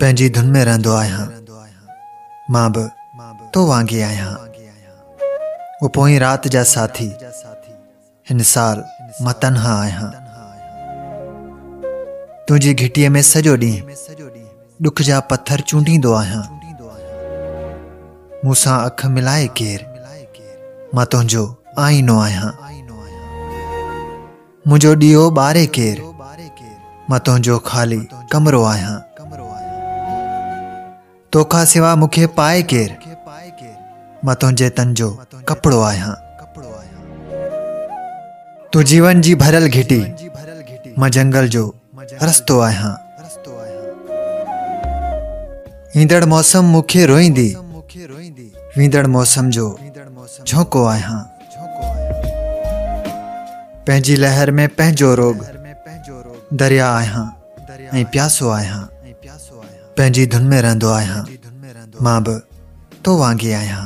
पंहिंजी धुन में रहंदो आहियां, मां बि तो वांगे आहियां। वो पोई रात जा साथी, हिन साल मां तन्हा आहियां। तुंहिंजी घिटीअ में सॼो ॾींहुं ॾुख जा पत्थर चूंडींदो आहियां। मूंसां अख मिलाए केर, मां तुंहिंजो आईनो आहियां। मुंहिंजो ॾीओ ॿारे केर, मां तुंहिंजो ख़ाली कमरो आहियां। तोखां सिवा मूंखे पाए केर, मां तुंहिंजे तन जो कपिड़ो आहियां। तूं जीवन जी भरियल घिटी, मां जंगल जो रस्तो आहियां। ईंदड़ मौसम मूंखे रोईंदी, वींदड़ मौसम जो झोंको आहियां। पंहिंजी लहर में पंहिंजो रोग, दरिया आहियां ऐं प्यासो आहियां। पंहिंजी धुन में रहंदो आहियां, मां बि तो वांगे आहियां।